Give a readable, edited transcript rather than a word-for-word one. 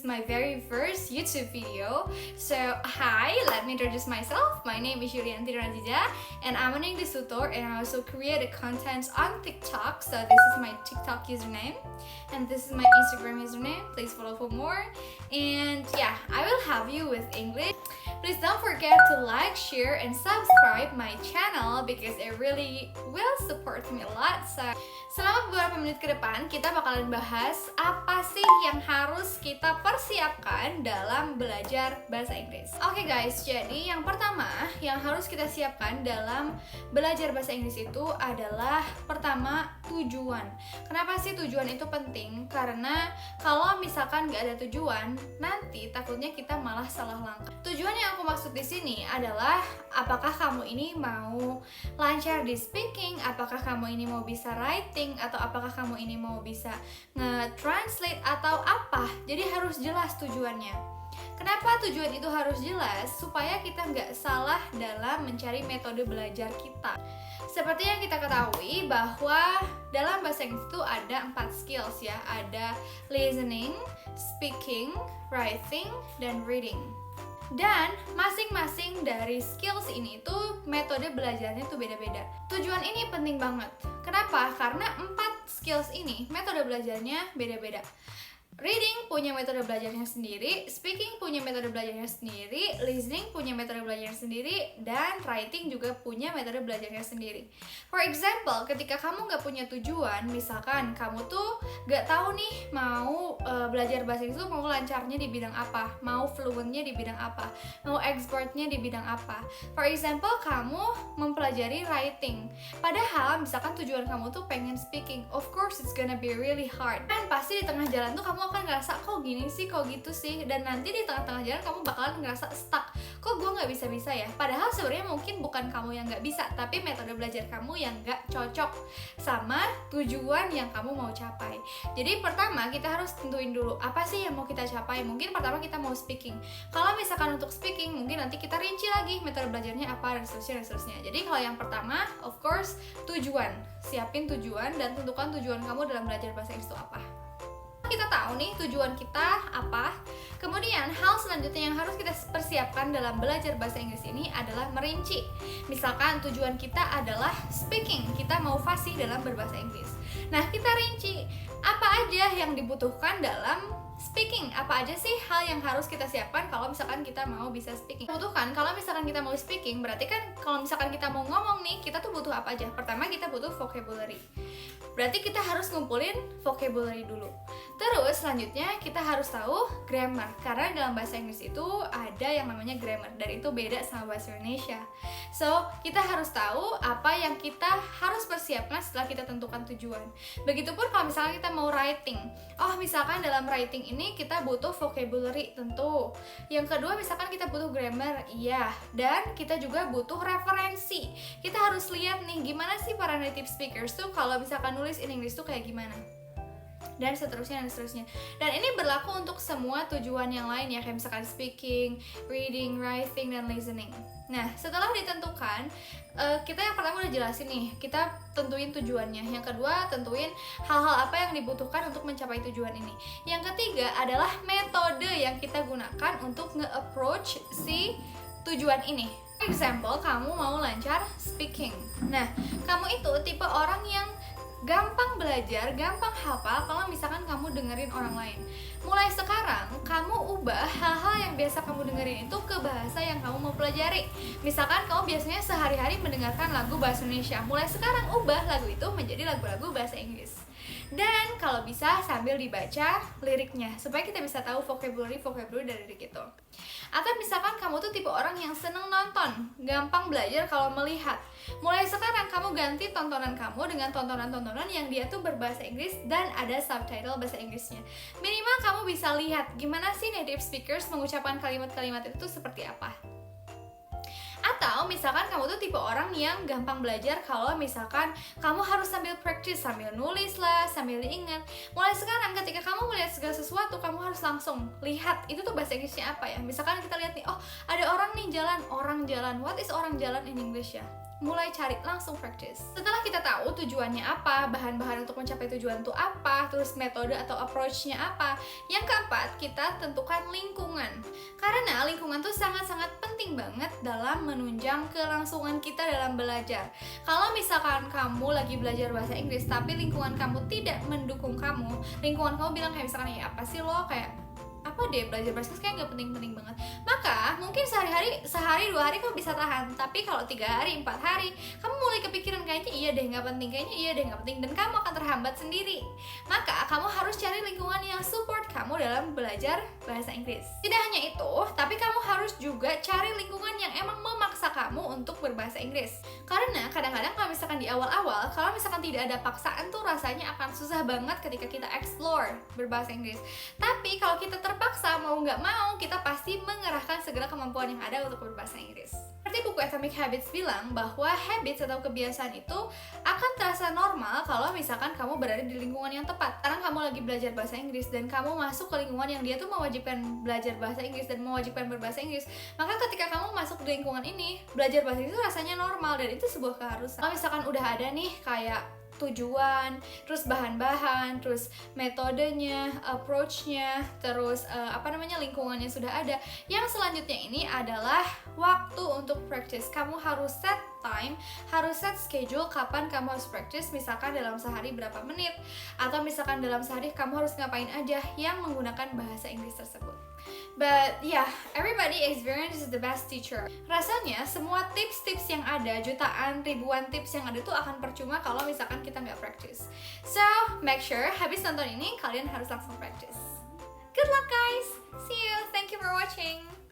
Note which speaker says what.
Speaker 1: my very first YouTube video. So, hi, let me introduce myself. My name is Yulianti Ranjija, and I'm an English tutor, and I also create content on TikTok. So, this is my TikTok username, and this is my Instagram username. Please follow for more. And yeah, I will have you with English. Please don't forget to like, share, and subscribe my channel because it really will support me a lot. So, selama beberapa menit ke depan kita bakalan bahas apa sih yang harus kita persiapkan dalam belajar bahasa Inggris. Oke guys, jadi yang pertama yang harus kita siapkan dalam belajar bahasa Inggris itu adalah pertama tujuan. Kenapa sih tujuan itu penting? Karena kalau misalkan nggak ada tujuan, nanti takutnya kita malah salah langkah. Tujuan yang aku maksud di sini adalah apakah kamu ini mau lancar di speaking, apakah kamu ini mau bisa writing, atau apakah kamu ini mau bisa nge-translate atau apa. Jadi harus jelas tujuannya. Kenapa tujuan itu harus jelas? Supaya kita nggak salah dalam mencari metode belajar kita. Seperti yang kita ketahui bahwa dalam bahasa Inggris itu ada 4 skills ya. Ada listening, speaking, writing, dan reading. Dan masing-masing dari skills ini itu metode belajarnya tuh beda-beda. Tujuan ini penting banget. Kenapa? Karena 4 skills ini metode belajarnya beda-beda. Reading punya metode belajarnya sendiri, speaking punya metode belajarnya sendiri, listening punya metode belajarnya sendiri, dan writing juga punya metode belajarnya sendiri. For example, ketika kamu nggak punya tujuan, misalkan kamu tuh nggak tahu nih mau belajar bahasa Inggris tuh mau lancarnya di bidang apa, mau fluentnya di bidang apa, mau expertnya di bidang apa. For example, kamu mempelajari writing, padahal misalkan tujuan kamu tuh pengen speaking, of course it's gonna be really hard. Dan pasti di tengah jalan tuh kamu akan ngerasa kok gini sih, kok gitu sih, dan nanti di tengah-tengah jalan kamu bakalan ngerasa stuck. Kok gue nggak bisa-bisa ya? Padahal sebenarnya mungkin bukan kamu yang nggak bisa, tapi metode belajar kamu yang nggak cocok sama tujuan yang kamu mau capai. Jadi pertama kita harus tentuin dulu apa sih yang mau kita capai. Mungkin pertama kita mau speaking. Kalau misalkan untuk speaking, mungkin nanti kita rinci lagi metode belajarnya apa dan seterusnya. Jadi kalau yang pertama, of course, tujuan. Siapin tujuan dan tentukan tujuan kamu dalam belajar bahasa Inggris itu apa. Kita tahu nih tujuan kita apa. Kemudian hal selanjutnya yang harus kita persiapkan dalam belajar bahasa Inggris ini adalah merinci. Misalkan tujuan kita adalah speaking, kita mau fasih dalam berbahasa Inggris. Nah, kita rinci apa aja yang dibutuhkan dalam speaking, apa aja sih hal yang harus kita siapkan kalau misalkan kita mau bisa speaking. Butuhkan, kalau misalkan kita mau speaking, berarti kan kalau misalkan kita mau ngomong nih, kita tuh butuh apa aja? Pertama kita butuh vocabulary. Berarti kita harus ngumpulin vocabulary dulu. Terus selanjutnya kita harus tahu grammar, karena dalam bahasa Inggris itu ada yang namanya grammar, dan itu beda sama bahasa Indonesia. So, kita harus tahu apa yang kita harus persiapkan setelah kita tentukan tujuan. Begitupun kalau misalkan kita mau writing. Oh, misalkan dalam writing ini kita butuh vocabulary tentu. Yang kedua misalkan kita butuh grammar, iya. Dan kita juga butuh referensi. Kita harus lihat nih gimana sih para native speakers tuh kalau misalkan nulis in English tuh kayak gimana. Dan seterusnya. Dan ini berlaku untuk semua tujuan yang lain ya, kayak misalkan speaking, reading, writing, dan listening. Nah, setelah ditentukan, kita yang pertama udah jelasin nih, kita tentuin tujuannya. Yang kedua, tentuin hal-hal apa yang dibutuhkan untuk mencapai tujuan ini. Yang ketiga adalah metode yang kita gunakan untuk nge-approach si tujuan ini. For example, kamu mau lancar speaking. Nah, kamu itu tipe orang yang gampang belajar, gampang hafal kalau misalkan kamu dengerin orang lain. Mulai sekarang, kamu ubah hal-hal yang biasa kamu dengerin itu ke bahasa yang kamu mau pelajari. Misalkan kamu biasanya sehari-hari mendengarkan lagu bahasa Indonesia. Mulai sekarang, ubah lagu itu menjadi lagu-lagu bahasa Inggris. Dan kalau bisa sambil dibaca liriknya, supaya kita bisa tahu vocabulary dari lirik itu. Atau misalkan kamu tuh tipe orang yang seneng nonton, gampang belajar kalau melihat. Mulai sekarang kamu ganti tontonan kamu dengan tontonan-tontonan yang dia tuh berbahasa Inggris dan ada subtitle bahasa Inggrisnya. Minimal kamu bisa lihat gimana sih native speakers mengucapkan kalimat-kalimat itu seperti apa. Atau misalkan kamu tuh tipe orang yang gampang belajar kalau misalkan kamu harus sambil practice, sambil nulis lah, sambil diingat. Mulai sekarang ketika kamu melihat segala sesuatu, kamu harus langsung lihat itu tuh bahasa Inggrisnya apa ya. Misalkan kita lihat nih, oh ada orang nih jalan, orang jalan. What is orang jalan in English ya? mulai cari langsung practice. Setelah kita tahu tujuannya apa, bahan-bahan untuk mencapai tujuan itu apa, terus metode atau approach-nya apa. Yang keempat, kita tentukan lingkungan. Karena lingkungan tuh sangat-sangat penting banget dalam menunjang kelangsungan kita dalam belajar. Kalau misalkan kamu lagi belajar bahasa Inggris tapi lingkungan kamu tidak mendukung kamu, lingkungan kamu bilang kayak misalkan ya apa sih lo, kayak apa deh belajar bahasa Inggris kayak gak penting-penting banget, maka mungkin sehari 2 hari kamu bisa tahan. Tapi kalau 3 hari 4 hari kamu mulai kepikiran kayaknya iya deh gak penting, kayaknya iya deh gak penting, dan kamu akan terhambat sendiri. Maka kamu harus cari lingkungan yang support kamu dalam belajar bahasa Inggris. Tidak hanya itu, tapi kamu harus juga cari lingkungan yang emang memaksa kamu untuk berbahasa Inggris. Karena kadang-kadang kalau misalkan di awal-awal, kalau misalkan tidak ada paksaan tuh rasanya akan susah banget ketika kita explore berbahasa Inggris. Tapi kalau kita terpaksa mau nggak mau, kita pasti mengerahkan segala kemampuan yang ada untuk berbahasa Inggris. Seperti buku Atomic Habits bilang bahwa habits atau kebiasaan itu akan terasa normal kalau misalkan kamu berada di lingkungan yang tepat. Karena kamu lagi belajar bahasa Inggris dan kamu masuk ke lingkungan yang dia tuh mewajibkan belajar bahasa Inggris dan mewajibkan berbahasa Inggris, maka ketika kamu masuk di lingkungan ini, belajar bahasa Inggris itu rasanya normal dan itu sebuah keharusan. Kalau misalkan udah ada nih kayak tujuan, terus bahan-bahan, terus metodenya, approach-nya, terus lingkungannya sudah ada. Yang selanjutnya ini adalah waktu untuk practice. Kamu harus set time, harus set schedule kapan kamu harus practice. Misalkan dalam sehari berapa menit, atau misalkan dalam sehari kamu harus ngapain aja yang menggunakan bahasa Inggris tersebut. But yeah, everybody experience is the best teacher. Rasanya semua tips-tips yang ada, jutaan, ribuan tips yang ada tuh akan percuma kalau misalkan kita nggak practice. So, make sure habis nonton ini kalian harus langsung practice. Good luck guys! See you! Thank you for watching!